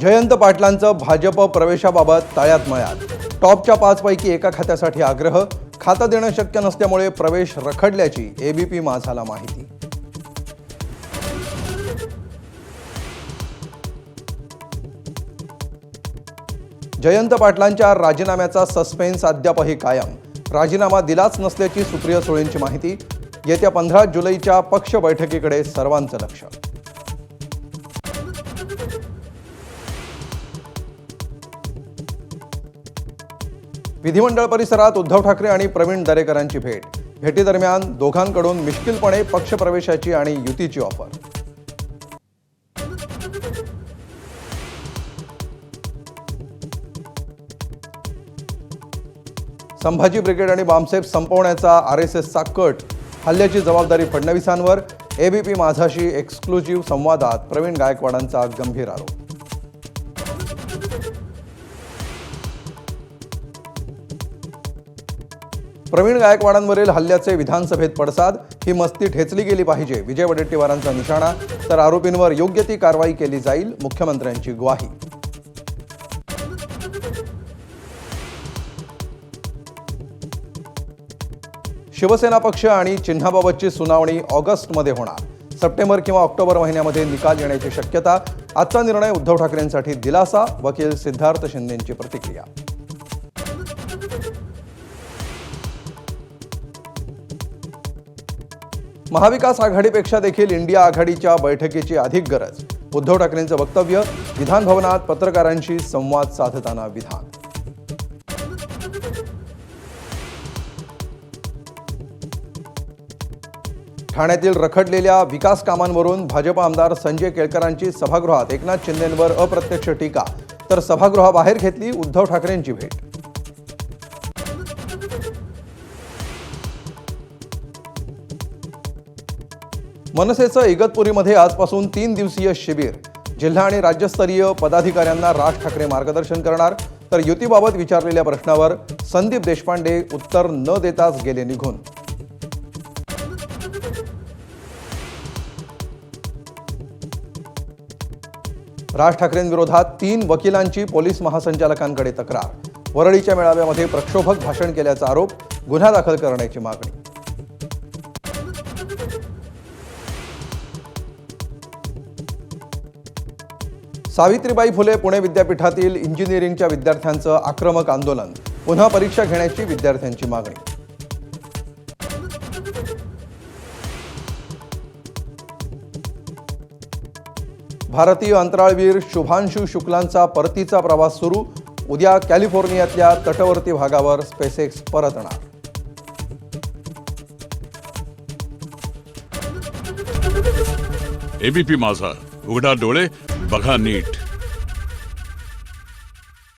जयंत पाटलांचं भाजप प्रवेशाबाबत तळ्यात मळ्यात. टॉपच्या 5 पैकी एका खात्यासाठी आग्रह. खातं देणं शक्य नसल्यामुळे प्रवेश रखडल्याची एबीपी माझाला माहिती. जयंत पाटलांच्या राजीनाम्याचा सस्पेन्स अद्यापही कायम. राजीनामा दिलाच नसल्याची सुप्रिया सुळेंची माहिती. येत्या 15 जुलैच्या पक्ष बैठकीकडे सर्वांचं लक्ष. विधिमंडळ परिसरात उद्धव ठाकरे आणि प्रवीण दरेकरांची भेट. भेटीदरम्यान दोघांकडून मिश्किलपणे पक्षप्रवेशाची आणि युतीची ऑफर. संभाजी ब्रिगेड आणि बामसेफ संपवण्याचा आरएसएसचा कट. हल्ल्याची जबाबदारी फडणवीसांवर. एबीपी माझाशी एक्सक्लुझिव्ह संवादात प्रवीण गायकवाडांचा गंभीर आरोप. प्रवीण गायकवाडांवरील हल्ल्याचे विधानसभेत पडसाद. ही मस्ती ठेचली गेली पाहिजे, विजय वडेट्टीवारांचा निशाणा. तर आरोपींवर योग्य ती कारवाई केली जाईल, मुख्यमंत्र्यांची ग्वाही. शिवसेना पक्ष आणि चिन्हाबाबतची सुनावणी ऑगस्टमध्ये होणार. सप्टेंबर किंवा ऑक्टोबर महिन्यामध्ये निकाल येण्याची शक्यता. आजचा निर्णय उद्धव ठाकरेंसाठी दिलासा, वकील सिद्धार्थ शिंदेंची प्रतिक्रिया. महाविकास आघाडीपेक्षा देखील इंडिया आघाडीच्या बैठकीची अधिक गरज. उद्धव ठाकरेंचं वक्तव्य. विधान भवनात पत्रकारांशी संवाद साधताना विधान. ठाण्यातील रखडलेल्या विकास कामांवरून भाजप आमदार संजय केळकरांची सभागृहात एकनाथ शिंदेंवर अप्रत्यक्ष टीका. तर सभागृहाबाहेर घेतली उद्धव ठाकरेंची भेट. मनसेचं इगतपुरीमध्ये आजपासून 3 दिवसीय शिबिर. जिल्हा आणि राज्यस्तरीय पदाधिकाऱ्यांना राज ठाकरे मार्गदर्शन करणार. तर युतीबाबत विचारलेल्या प्रश्नावर संदीप देशपांडे उत्तर न देताच गेले निघून. राज ठाकरेंविरोधात 3 वकिलांची पोलीस महासंचालकांकडे तक्रार. वरळीच्या मेळाव्यामध्ये प्रक्षोभक भाषण केल्याचा आरोप. गुन्हा दाखल करण्याची मागणी. सावित्रीबाई फुले पुणे विद्यापीठातील इंजिनिअरिंगच्या विद्यार्थ्यांचं आक्रमक आंदोलन. पुन्हा परीक्षा घेण्याची विद्यार्थ्यांची मागणी. भारतीय अंतराळवीर शुभांशु शुक्लांचा परतीचा प्रवास सुरू. उद्या कॅलिफोर्नियातल्या तटवर्ती भागावर स्पेसएक्स परतणार. एबीपी माझा, उघडा डोळे बघा नीट.